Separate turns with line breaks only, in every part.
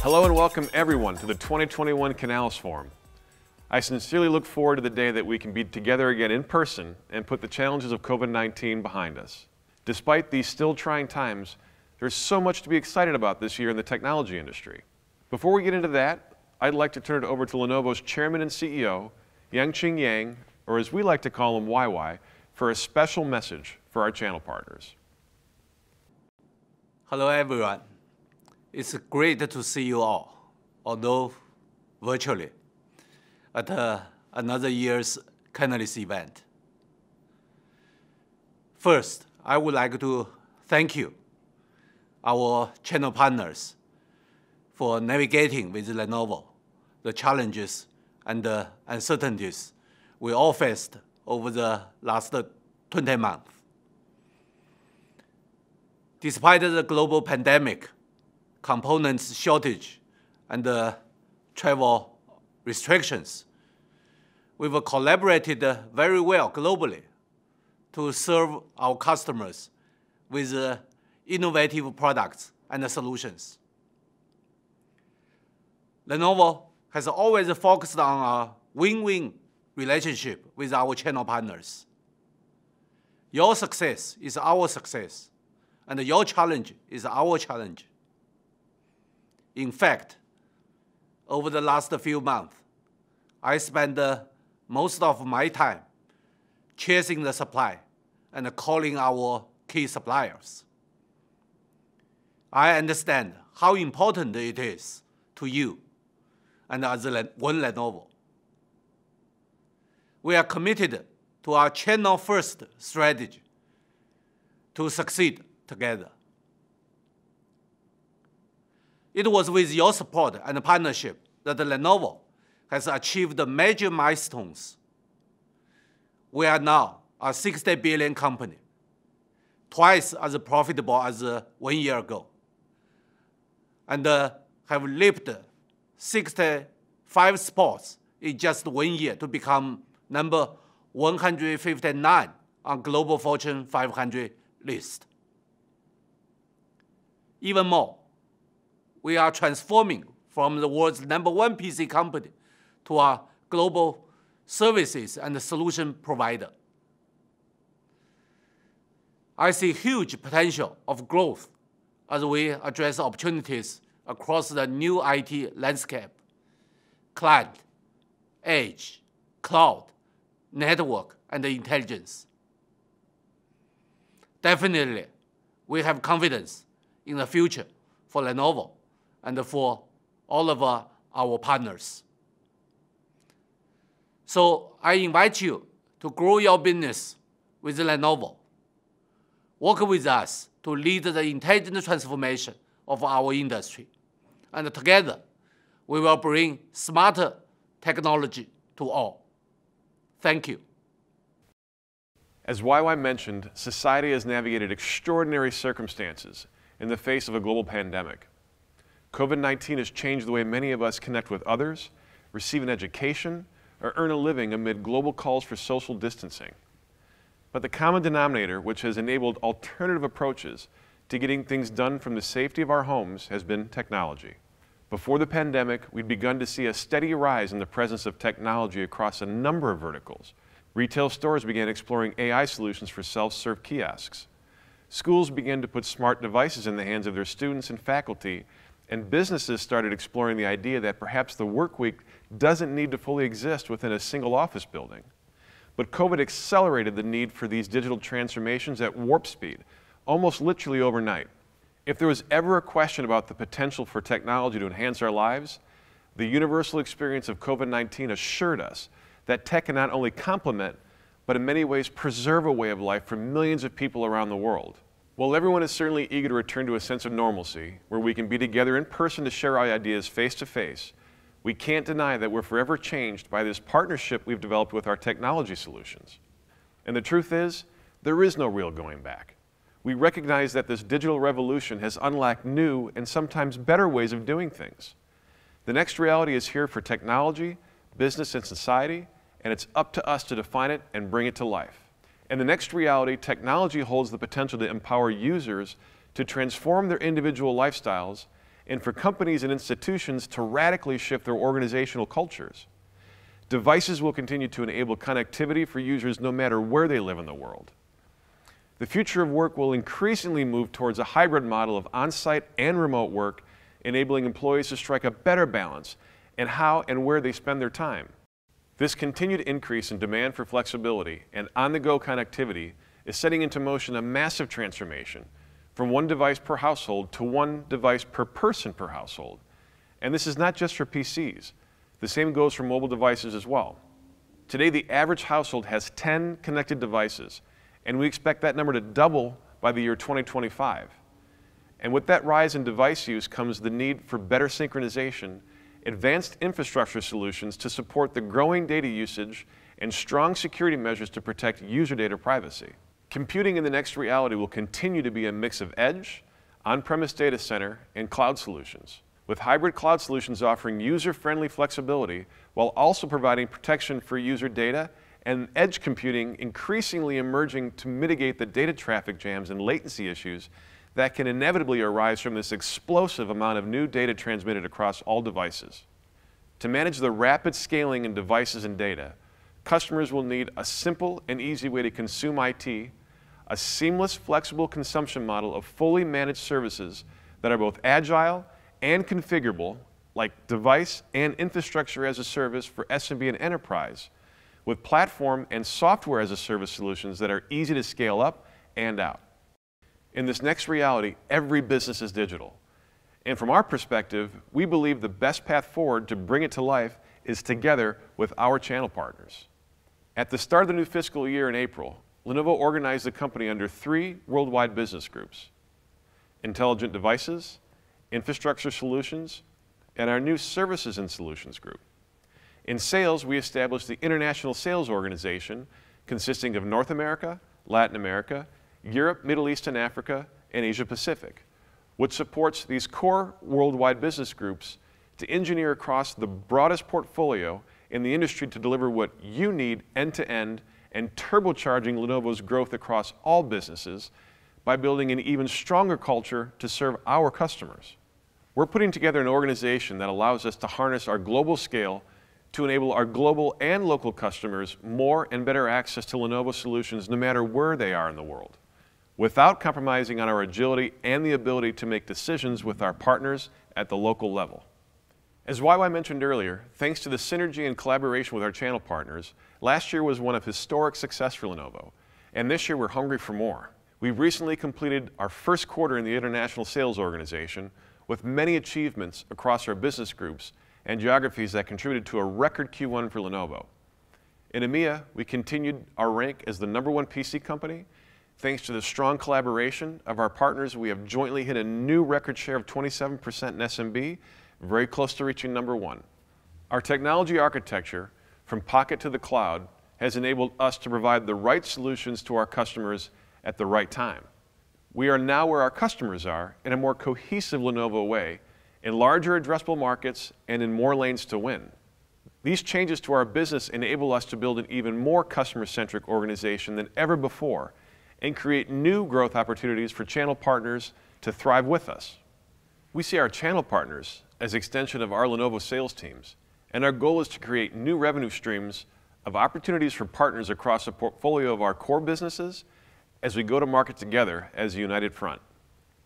Hello and welcome everyone to the 2021 Canalys Forum. I sincerely look forward to the day that we can be together again in person and put the challenges of COVID-19 behind us. Despite these still trying times, there's so much to be excited about this year in the technology industry. Before we get into that, I'd like to turn it over to Lenovo's Chairman and CEO, Yuanqing Yang, or as we like to call him, YY, for a special message for our channel partners.
Hello everyone. It's great to see you all, although virtually, at another year's Canalys event. First, I would like to thank you, our channel partners, for navigating with Lenovo the challenges and the uncertainties we all faced over the last 20 months. Despite the global pandemic, components shortage, and travel restrictions, we've collaborated very well globally to serve our customers with innovative products and solutions. Lenovo has always focused on a win-win relationship with our channel partners. Your success is our success, and your challenge is our challenge. In fact, over the last few months, I spent most of my time chasing the supply and calling our key suppliers. I understand how important it is to you and as one Lenovo. We are committed to our channel-first strategy to succeed together. It was with your support and partnership that Lenovo has achieved major milestones. We are now a $60 billion company, twice as profitable as 1 year ago, and have leaped 65 spots in just 1 year to become number 159 on Global Fortune 500 list. Even more, we are transforming from the world's #1 PC company to a global services and solution provider. I see huge potential of growth as we address opportunities across the new IT landscape: client, edge, cloud, network, and intelligence. Definitely, we have confidence in the future for Lenovo and for all of our partners. So I invite you to grow your business with Lenovo. Work with us to lead the intelligent transformation of our industry. And together, we will bring smarter technology to all. Thank you.
As YY mentioned, society has navigated extraordinary circumstances in the face of a global pandemic. COVID-19 has changed the way many of us connect with others, receive an education, or earn a living amid global calls for social distancing. But the common denominator, which has enabled alternative approaches to getting things done from the safety of our homes, has been technology. Before the pandemic, we'd begun to see a steady rise in the presence of technology across a number of verticals. Retail stores began exploring AI solutions for self-serve kiosks. Schools began to put smart devices in the hands of their students and faculty, and businesses started exploring the idea that perhaps the work week doesn't need to fully exist within a single office building. But COVID accelerated the need for these digital transformations at warp speed, almost literally overnight. If there was ever a question about the potential for technology to enhance our lives, the universal experience of COVID-19 assured us that tech can not only complement, but in many ways preserve a way of life for millions of people around the world. While everyone is certainly eager to return to a sense of normalcy, where we can be together in person to share our ideas face to face, we can't deny that we're forever changed by this partnership we've developed with our technology solutions. And the truth is, there is no real going back. We recognize that this digital revolution has unlocked new and sometimes better ways of doing things. The next reality is here for technology, business, and society, and it's up to us to define it and bring it to life. In the next reality, technology holds the potential to empower users to transform their individual lifestyles and for companies and institutions to radically shift their organizational cultures. Devices will continue to enable connectivity for users no matter where they live in the world. The future of work will increasingly move towards a hybrid model of on-site and remote work, enabling employees to strike a better balance in how and where they spend their time. This continued increase in demand for flexibility and on-the-go connectivity is setting into motion a massive transformation from one device per household to one device per person per household. And this is not just for PCs. The same goes for mobile devices as well. Today, the average household has 10 connected devices, and we expect that number to double by the year 2025. And with that rise in device use comes the need for better synchronization, advanced infrastructure solutions to support the growing data usage, and strong security measures to protect user data privacy. Computing in the next reality will continue to be a mix of edge, on-premise data center, and cloud solutions, with hybrid cloud solutions offering user-friendly flexibility while also providing protection for user data, and edge computing increasingly emerging to mitigate the data traffic jams and latency issues that can inevitably arise from this explosive amount of new data transmitted across all devices. To manage the rapid scaling in devices and data, customers will need a simple and easy way to consume IT, a seamless, flexible consumption model of fully managed services that are both agile and configurable, like device and infrastructure as a service for SMB and enterprise, with platform and software as a service solutions that are easy to scale up and out. In this next reality, every business is digital. And from our perspective, we believe the best path forward to bring it to life is together with our channel partners. At the start of the new fiscal year in April, Lenovo organized the company under 3 worldwide business groups: Intelligent Devices, Infrastructure Solutions, and our new Services and Solutions group. In sales, we established the International Sales Organization, consisting of North America, Latin America, Europe, Middle East and Africa, and Asia Pacific, which supports these core worldwide business groups to engineer across the broadest portfolio in the industry to deliver what you need end-to-end and turbocharging Lenovo's growth across all businesses by building an even stronger culture to serve our customers. We're putting together an organization that allows us to harness our global scale to enable our global and local customers more and better access to Lenovo solutions no matter where they are in the world, without compromising on our agility and the ability to make decisions with our partners at the local level. As YY mentioned earlier, thanks to the synergy and collaboration with our channel partners, last year was one of historic success for Lenovo, and this year we're hungry for more. We've recently completed our first quarter in the International Sales Organization with many achievements across our business groups and geographies that contributed to a record Q1 for Lenovo. In EMEA, we continued our rank as the #1 PC company. Thanks to the strong collaboration of our partners, we have jointly hit a new record share of 27% in SMB, very close to reaching #1. Our technology architecture, from Pocket to the cloud, has enabled us to provide the right solutions to our customers at the right time. We are now where our customers are in a more cohesive Lenovo way, in larger addressable markets and in more lanes to win. These changes to our business enable us to build an even more customer-centric organization than ever before and create new growth opportunities for channel partners to thrive with us. We see our channel partners as an extension of our Lenovo sales teams, and our goal is to create new revenue streams of opportunities for partners across a portfolio of our core businesses as we go to market together as a united front.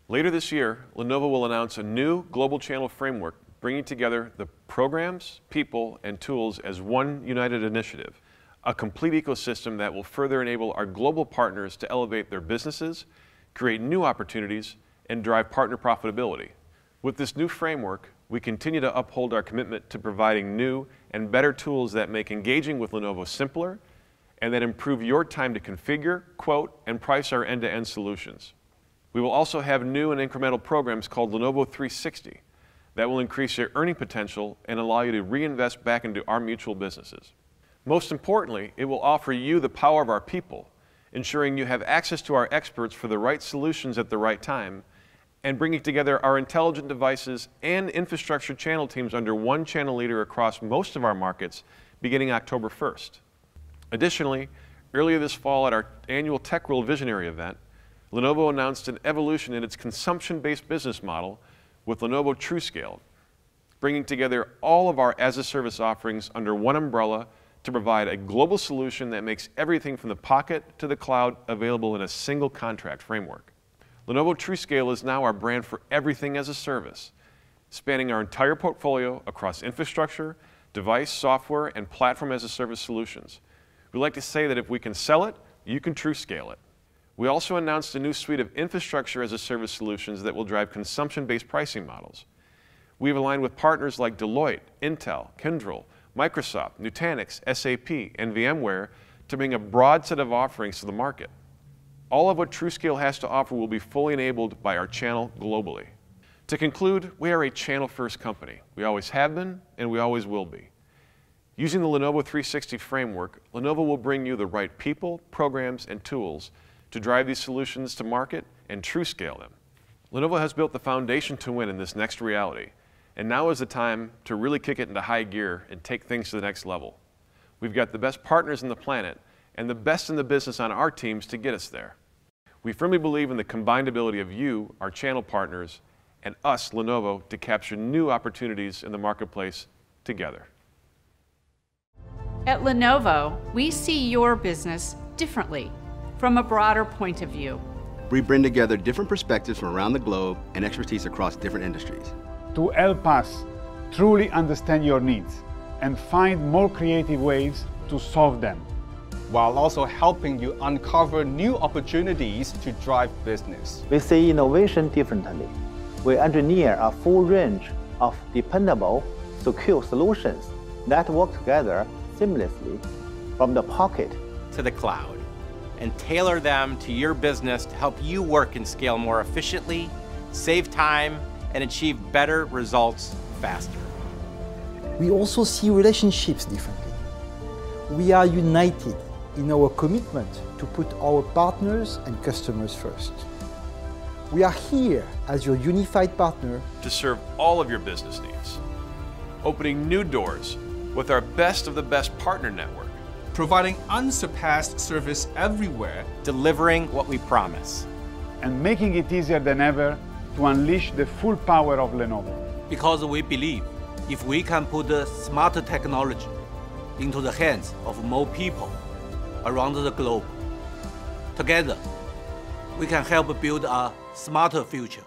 Later this year, Lenovo will announce a new global channel framework bringing together the programs, people, and tools as one united initiative, a complete ecosystem that will further enable our global partners to elevate their businesses, create new opportunities, and drive partner profitability. With this new framework, we continue to uphold our commitment to providing new and better tools that make engaging with Lenovo simpler and that improve your time to configure, quote, and price our end-to-end solutions. We will also have new and incremental programs called Lenovo 360 that will increase your earning potential and allow you to reinvest back into our mutual businesses. Most importantly, it will offer you the power of our people, ensuring you have access to our experts for the right solutions at the right time, and bringing together our intelligent devices and infrastructure channel teams under one channel leader across most of our markets beginning October 1st. Additionally, earlier this fall at our annual TechWorld Visionary event, Lenovo announced an evolution in its consumption-based business model with Lenovo TrueScale, bringing together all of our as-a-service offerings under one umbrella to provide a global solution that makes everything from the pocket to the cloud available in a single contract framework. Lenovo TrueScale is now our brand for everything as a service, spanning our entire portfolio across infrastructure, device, software, and platform as a service solutions. We like to say that if we can sell it, you can TrueScale it. We also announced a new suite of infrastructure as a service solutions that will drive consumption-based pricing models. We've aligned with partners like Deloitte, Intel, Kyndryl, Microsoft, Nutanix, SAP, and VMware to bring a broad set of offerings to the market. All of what TrueScale has to offer will be fully enabled by our channel globally. To conclude, we are a channel-first company. We always have been, and we always will be. Using the Lenovo 360 framework, Lenovo will bring you the right people, programs, and tools to drive these solutions to market and TrueScale them. Lenovo has built the foundation to win in this next reality, and now is the time to really kick it into high gear and take things to the next level. We've got the best partners on the planet and the best in the business on our teams to get us there. We firmly believe in the combined ability of you, our channel partners, and us, Lenovo, to capture new opportunities in the marketplace together.
At Lenovo, we see your business differently, from a broader point of view.
We bring together different perspectives from around the globe and expertise across different industries.
To help us truly understand your needs and find more creative ways to solve them,
while also helping you uncover new opportunities to drive business.
We see innovation differently. We engineer a full range of dependable, secure solutions that work together seamlessly from the pocket
to the cloud, and tailor them to your business to help you work and scale more efficiently, save time, and achieve better results faster.
We also see relationships differently. We are united in our commitment to put our partners and customers first. We are here as your unified partner
to serve all of your business needs, opening new doors with our best of the best partner network,
providing unsurpassed service everywhere,
delivering what we promise,
and making it easier than ever to unleash the full power of Lenovo.
Because we believe if we can put the smarter technology into the hands of more people around the globe, together we can help build a smarter future.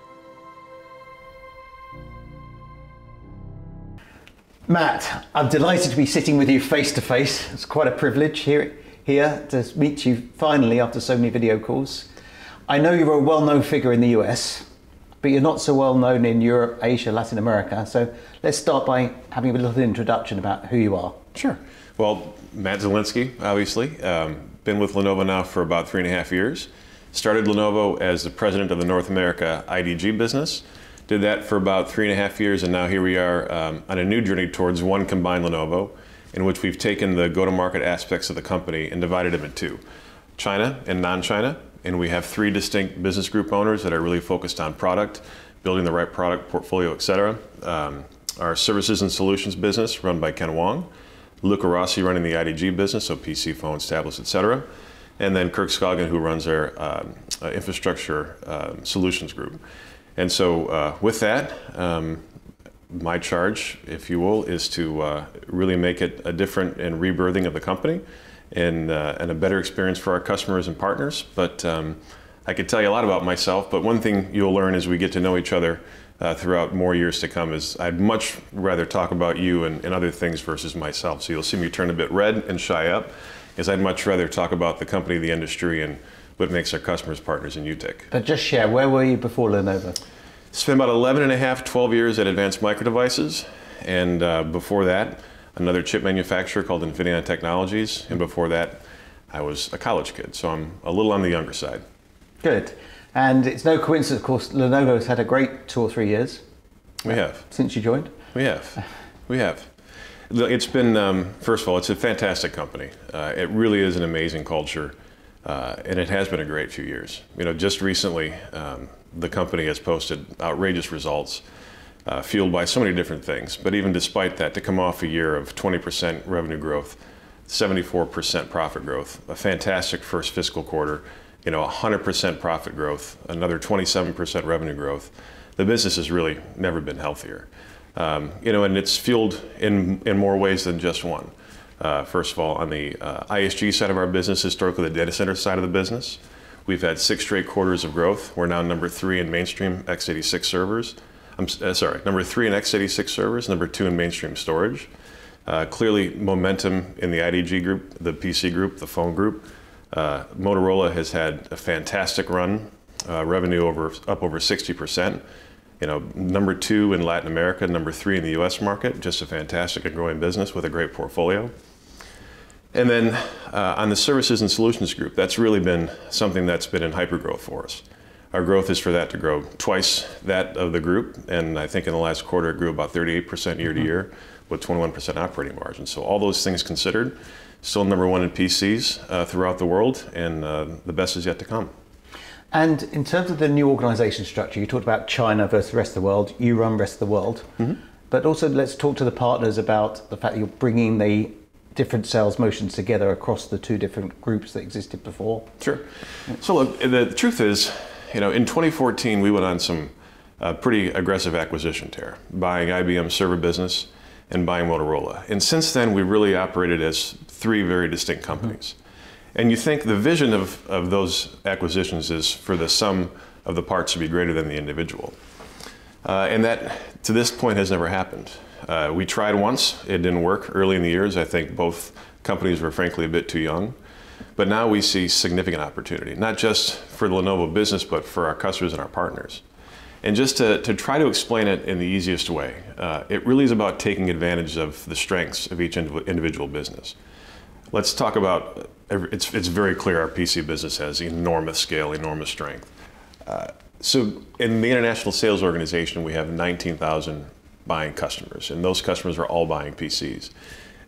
Matt, I'm delighted to be sitting with you face to face. It's quite a privilege here to meet you finally after so many video calls. I know you're a well-known figure in the US, but you're not so well known in Europe, Asia, Latin America. So let's start by having a little introduction about who you are.
Sure. Well, Matt Zielinski, obviously. Been with Lenovo now for about 3.5 years. Started Lenovo as the president of the North America IDG business. Did that for about 3.5 years, and now here we are on a new journey towards one combined Lenovo, in which we've taken the go-to-market aspects of the company and divided them in two, China and non-China, and we have 3 distinct business group owners that are really focused on product, building the right product portfolio, etc. Our services and solutions business run by Ken Wong, Luca Rossi running the IDG business, so PC, phones, tablets, etc. And then Kirk Scoggin, who runs our infrastructure solutions group. And so with that, my charge, if you will, is to really make it a different and rebirthing of the company and a better experience for our customers and partners. But I could tell you a lot about myself, but one thing you'll learn as we get to know each other throughout more years to come is I'd much rather talk about you and other things versus myself. So you'll see me turn a bit red and shy up, as I'd much rather talk about the company, the industry, and what makes our customers, partners, and you tick.
But just share, where were you before Lenovo?
Spent about 12 years at Advanced Micro Devices, and before that, another chip manufacturer called Infineon Technologies, and before that, I was a college kid, so I'm a little on the younger side.
Good. And it's no coincidence, of course, Lenovo's had a great 2 or 3 years.
We have.
Since you joined?
We have. We have. It's been, first of all, it's a fantastic company. It really is an amazing culture, and it has been a great few years. You know, just recently, the company has posted outrageous results, fueled by so many different things. But even despite that, to come off a year of 20% revenue growth, 74% profit growth, a fantastic first fiscal quarter, 100% profit growth, another 27% revenue growth, the business has really never been healthier. You know, and it's fueled in more ways than just one. First of all, on the ISG side of our business, historically the data center side of the business, we've had 6 straight quarters of growth. We're now number 3 in mainstream x86 servers. Number 3 in x86 servers, number 2 in mainstream storage. Clearly momentum in the IDG group, the PC group, the phone group. Motorola has had a fantastic run, revenue up over 60%. You know, number 2 in Latin America, number 3 in the US market, just a fantastic and growing business with a great portfolio. And then on the services and solutions group, that's really been something that's been in hypergrowth for us. Our growth is for that to grow twice that of the group, and I think in the last quarter it grew about 38% year to year with 21% operating margin. So all those things considered, still number 1 in PCs throughout the world, and the best is yet to come.
And in terms of the new organization structure, you talked about China versus the rest of the world. You run rest of the world. But also let's talk to the partners about the fact that you're bringing the different sales motions together across the 2 different groups that existed before. Sure.
So look, the truth is, you know, in 2014 we went on some pretty aggressive acquisition tear, buying IBM server business and buying Motorola. And since then we really operated as 3 very distinct companies. And you think the vision of those acquisitions is for the sum of the parts to be greater than the individual. And that, to this point, has never happened. We tried once, it didn't work early in the years. I think both companies were frankly a bit too young. But now we see significant opportunity, not just for the Lenovo business, but for our customers and our partners. And just to try to explain it in the easiest way, it really is about taking advantage of the strengths of each individual business. Let's talk about, it's very clear our PC business has enormous scale, enormous strength. So in the international sales organization, we have 19,000 buying customers, and those customers are all buying PCs.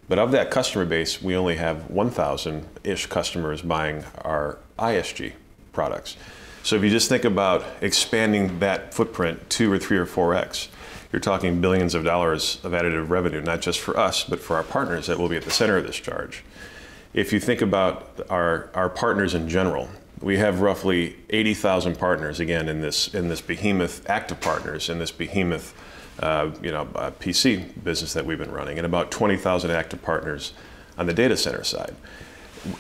But of that customer base, we only have 1,000-ish customers buying our ISG products. So if you just think about expanding that footprint 2 or 3 or 4x, you're talking billions of dollars of additive revenue, not just for us, but for our partners that will be at the center of this charge. If you think about our partners in general, we have roughly 80,000 partners, again, in this behemoth, active partners in this behemoth PC business that we've been running, and about 20,000 active partners on the data center side.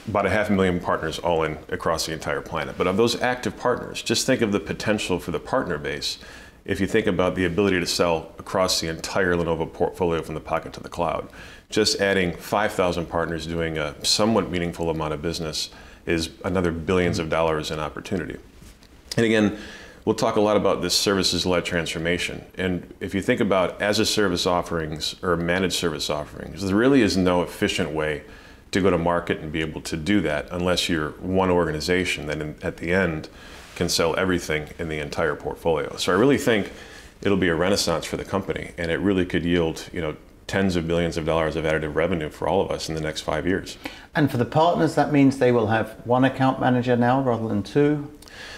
About 500,000 partners all in across the entire planet. But of those active partners, just think of the potential for the partner base if you think about the ability to sell across the entire Lenovo portfolio from the pocket to the cloud. Just adding 5,000 partners doing a somewhat meaningful amount of business is another billions of dollars in opportunity. And again, we'll talk a lot about this services-led transformation. And if you think about as-a-service offerings or managed service offerings, there really is no efficient way to go to market and be able to do that unless you're one organization that at the end can sell everything in the entire portfolio. So I really think it'll be a renaissance for the company, and it really could yield, you know, tens of billions of dollars of additive revenue for all of us in the next 5 years.
And for the partners, that means they will have 1 account manager now rather than 2?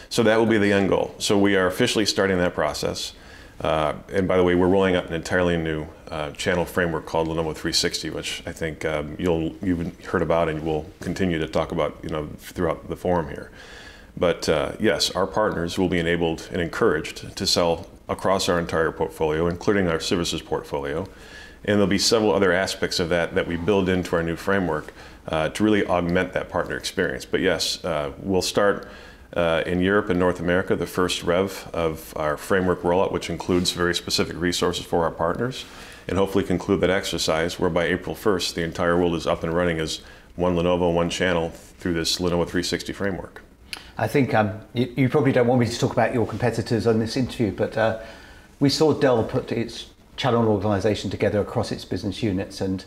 So that will be the end goal. So we are officially starting that process. And by the way, we're rolling out an entirely new channel framework called Lenovo 360, which I think you've heard about and we'll continue to talk about, you know, throughout the forum here. But yes, our partners will be enabled and encouraged to sell across our entire portfolio, including our services portfolio. And there'll be several other aspects of that that we build into our new framework to really augment that partner experience. But yes, we'll start in Europe and North America, the first rev of our framework rollout, which includes very specific resources for our partners, and hopefully conclude that exercise where by April 1st, the entire world is up and running as one Lenovo, one channel through this Lenovo 360 framework.
I think you probably don't want me to talk about your competitors on this interview, but we saw Dell put its channel organization together across its business units, and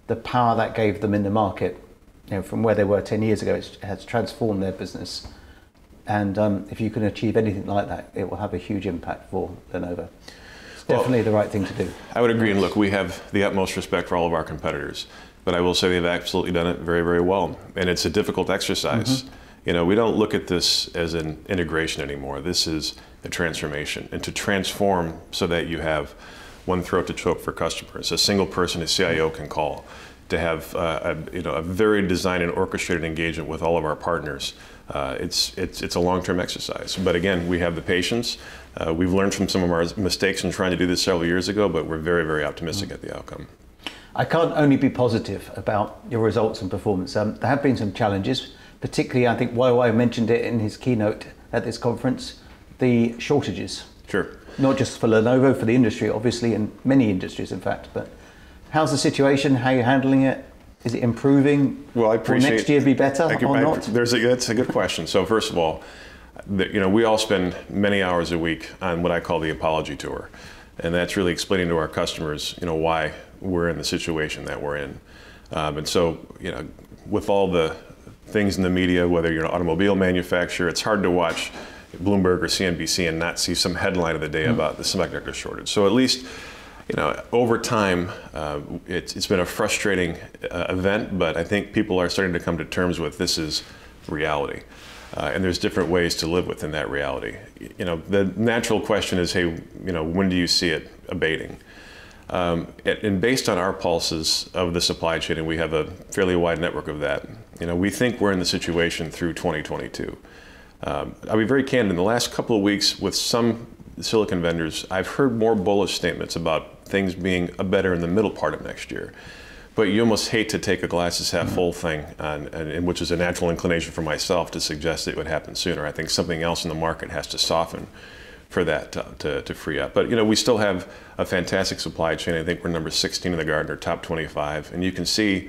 the power that gave them in the market, you know, from where they were 10 years ago, it has transformed their business. And if you can achieve anything like that, it will have a huge impact for Lenovo. It's definitely the right thing to do.
I would agree, and look, we have the utmost respect for all of our competitors, but I will say they've absolutely done it very, very well. And it's a difficult exercise. You know, we don't look at this as an integration anymore. This is a transformation, and to transform so that you have one throat to choke for customers, a single person a CIO can call, to have a very designed and orchestrated engagement with all of our partners. It's a long-term exercise. But again, we have the patience, We've learned from some of our mistakes in trying to do this several years ago, but we're very, very optimistic at the outcome.
I can't only be positive about your results and performance. There have been some challenges, particularly I think YY mentioned it in his keynote at this conference, the shortages.
Sure.
Not just for Lenovo, for the industry, obviously, and many industries, in fact. But how's the situation? How are you handling it? Is it improving?
Well, I appreciate.
Will next year be better or not?
That's a good question. So first of all, we all spend many hours a week on what I call the apology tour, and that's really explaining to our customers, why we're in the situation that we're in. And so, with all the things in the media, whether you're an automobile manufacturer, it's hard to watch Bloomberg or CNBC and not see some headline of the day about the semiconductor shortage. So at least, over time, it's been a frustrating event, but I think people are starting to come to terms with this is reality. And there's different ways to live within that reality. The natural question is, hey, when do you see it abating? And based on our pulses of the supply chain, and we have a fairly wide network of that, we think we're in the situation through 2022. I'll be very candid, in the last couple of weeks with some silicon vendors, I've heard more bullish statements about things being better in the middle part of next year. But you almost hate to take a glasses half full thing, and which is a natural inclination for myself to suggest it would happen sooner. I think something else in the market has to soften for that to free up. But we still have a fantastic supply chain. I think we're number 16 in the Gartner top 25, and you can see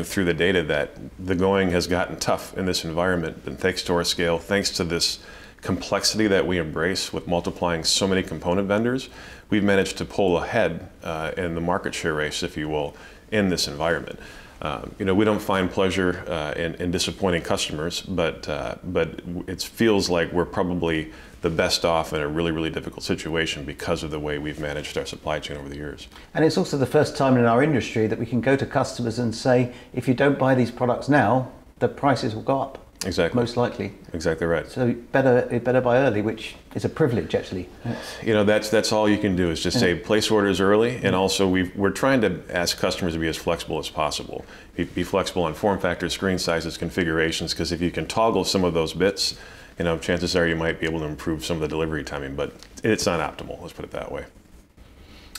through the data that the going has gotten tough in this environment. And thanks to our scale, thanks to this complexity that we embrace with multiplying so many component vendors, we've managed to pull ahead in the market share race, if you will, in this environment. We don't find pleasure in disappointing customers, but it feels like we're probably the best off in a really, really difficult situation because of the way we've managed our supply chain over the years.
And it's also the first time in our industry that we can go to customers and say, if you don't buy these products now, the prices will go up.
Exactly.
Most likely.
Exactly right.
So better buy early, which is a privilege actually.
That's all you can do is just say place orders early, and also we're trying to ask customers to be as flexible as possible. Be flexible on form factors, screen sizes, configurations, because if you can toggle some of those bits, chances are you might be able to improve some of the delivery timing, but it's not optimal, let's put it that way.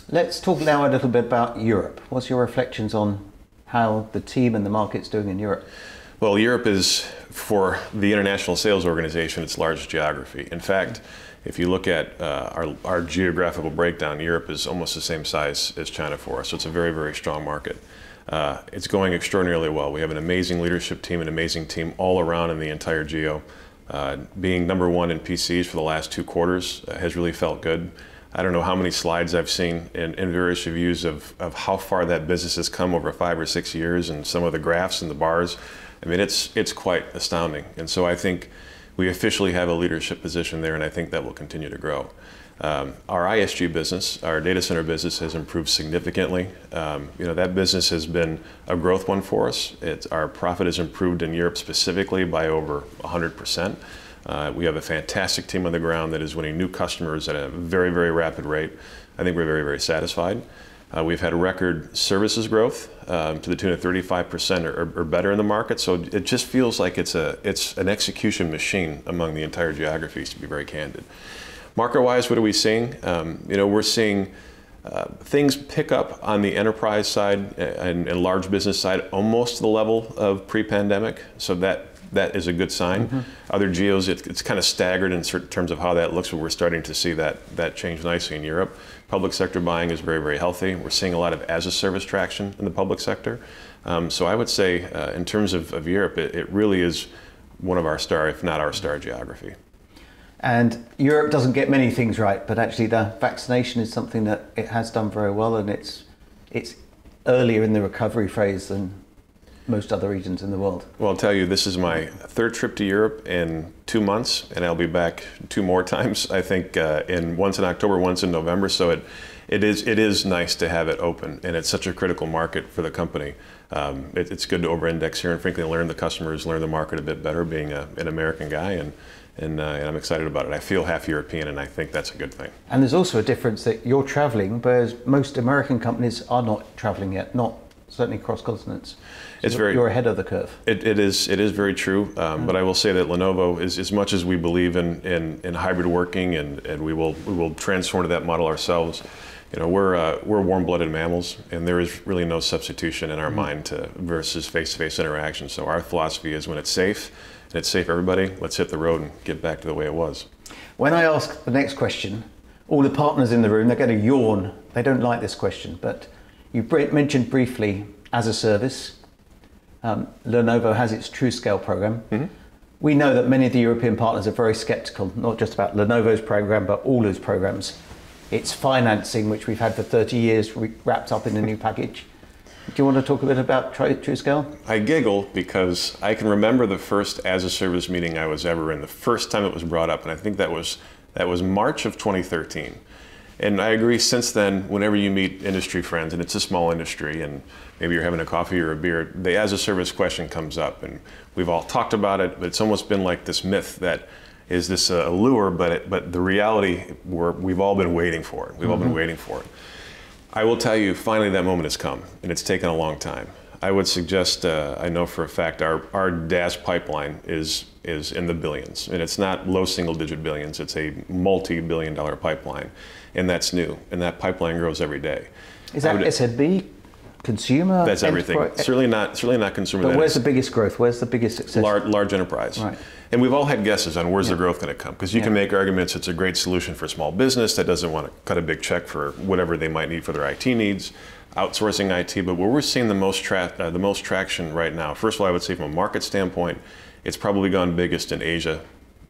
Let's talk now a little bit about Europe. What's your reflections on how the team and the market's doing in Europe?
Well, Europe is, for the international sales organization, its largest geography. In fact, if you look at our geographical breakdown, Europe is almost the same size as China for us, so it's a very, very strong market. It's going extraordinarily well. We have an amazing leadership team, an amazing team all around in the entire geo. Being number one in PCs for the last 2 quarters has really felt good. I don't know how many slides I've seen in various reviews of how far that business has come over 5 or 6 years, and some of the graphs and the bars. I mean, it's quite astounding. And so I think we officially have a leadership position there, and I think that will continue to grow. Our ISG business, our data center business, has improved significantly. That business has been a growth one for us. Our profit has improved in Europe specifically by over 100%. We have a fantastic team on the ground that is winning new customers at a very, very rapid rate. I think we're very, very satisfied. We've had record services growth to the tune of 35% or better in the market. So it just feels like it's an execution machine among the entire geographies, to be very candid. Market-wise, what are we seeing? We're seeing things pick up on the enterprise side and large business side almost to the level of pre-pandemic. So that is a good sign. Mm-hmm. Other geos, it's kind of staggered in terms of how that looks, but we're starting to see that change nicely in Europe. Public sector buying is very, very healthy. We're seeing a lot of as-a-service traction in the public sector. So I would say in terms of Europe, it really is one of our star, if not our star geography.
And Europe doesn't get many things right, but actually the vaccination is something that it has done very well, and it's earlier in the recovery phase than most other regions in the world.
Well, I'll tell you, this is my 3rd trip to Europe in 2 months, and I'll be back 2 more times, I think, once in October, once in November. So it is nice to have it open, and it's such a critical market for the company. It's good to over-index here and frankly learn the customers, learn the market a bit better, being an American guy, and I'm excited about it. I feel half European, and I think that's a good thing.
And there's also a difference that you're traveling, whereas most American companies are not traveling yet, not certainly across continents.
So
you're ahead of the curve.
It is very true, but I will say that Lenovo is, as much as we believe in hybrid working and we will transform to that model ourselves. You know, we're warm-blooded mammals, and there is really no substitution in our mind versus face-to-face interaction. So our philosophy is, when it's safe, and it's safe for everybody, let's hit the road and get back to the way it was.
When I ask the next question, all the partners in the room, they're going to yawn. They don't like this question, but you mentioned briefly as a service. Lenovo has its TrueScale program. Mm-hmm. We know that many of the European partners are very skeptical, not just about Lenovo's program, but all those programs. It's financing, which we've had for 30 years, wrapped up in a new package. Do you want to talk a bit about TrueScale?
I giggle because I can remember the first as-a-service meeting I was ever in, the first time it was brought up, and I think that was March of 2013. And I agree, since then, whenever you meet industry friends, and it's a small industry, and maybe you're having a coffee or a beer, the as-a-service question comes up, and we've all talked about it, but it's almost been like this myth that is this allure, but the reality, we've all been waiting for it. We've all been waiting for it. I will tell you, finally that moment has come, and it's taken a long time. I would suggest, I know for a fact, our DaaS pipeline is in the billions, and it's not low single-digit billions, it's a multi-billion-dollar pipeline, and that's new, and that pipeline grows every day.
Is that SMB? Consumer?
That's everything. Certainly not consumer.
But where's the biggest growth? Where's the biggest success?
Large enterprise. Right. And we've all had guesses on where's the growth going to come, because you can make arguments it's a great solution for small business that doesn't want to cut a big check for whatever they might need for their IT needs, outsourcing IT. But where we're seeing the most traction right now, first of all, I would say from a market standpoint, it's probably gone biggest in Asia.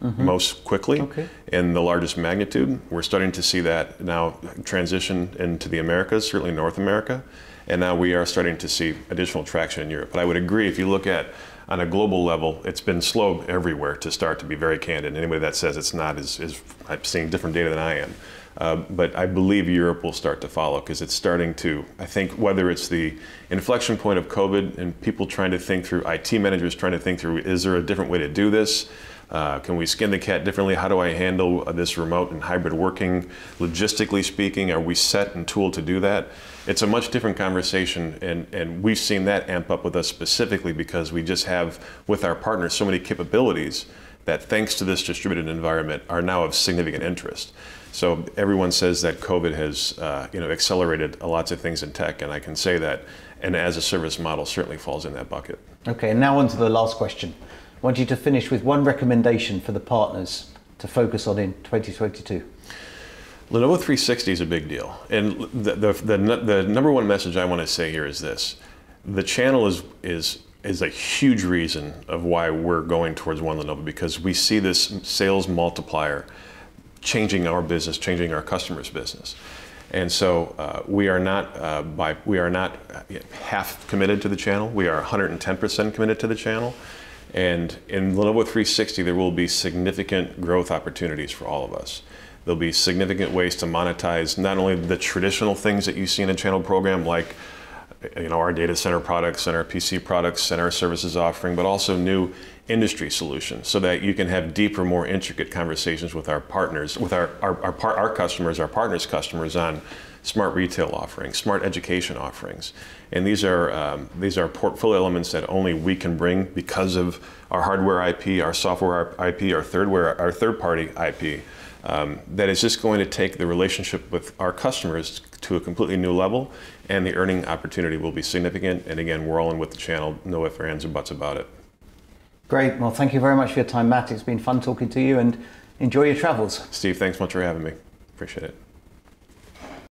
Most quickly, in the largest magnitude. We're starting to see that now transition into the Americas, certainly North America, and now we are starting to see additional traction in Europe. But I would agree, if you look at on a global level, it's been slow everywhere to start, to be very candid. Anybody that says it's not is I'm seeing different data than I am. But I believe Europe will start to follow, because it's starting to, I think, whether it's the inflection point of COVID and people trying to think through, IT managers trying to think through, is there a different way to do this? Can we skin the cat differently? How do I handle this remote and hybrid working? Logistically speaking, are we set and tooled to do that? It's a much different conversation, and we've seen that amp up with us specifically because we just have, with our partners, so many capabilities that, thanks to this distributed environment, are now of significant interest. So everyone says that COVID has accelerated lots of things in tech, and I can say that an as-a-service model certainly falls in that bucket.
Okay, and now on to the last question. I want you to finish with one recommendation for the partners to focus on in 2022.
Lenovo 360 is a big deal. And the number one message I want to say here is this. The channel is a huge reason of why we're going towards One Lenovo, because we see this sales multiplier changing our business, changing our customers' business. And so we are not half committed to the channel. We are 110% committed to the channel. And in Lenovo 360, there will be significant growth opportunities for all of us. There'll be significant ways to monetize not only the traditional things that you see in a channel program, like our data center products and our PC products and our services offering, but also new industry solutions, so that you can have deeper, more intricate conversations with our partners, with our customers, our partners' customers, on smart retail offerings, smart education offerings. And these are portfolio elements that only we can bring because of our hardware IP, our software IP, our third-party IP. That is just going to take the relationship with our customers to a completely new level, and the earning opportunity will be significant. And again, we're all in with the channel, no ifs, ands, or buts about it.
Great. Well, thank you very much for your time, Matt. It's been fun talking to you, and enjoy your travels.
Steve, thanks much for having me. Appreciate it.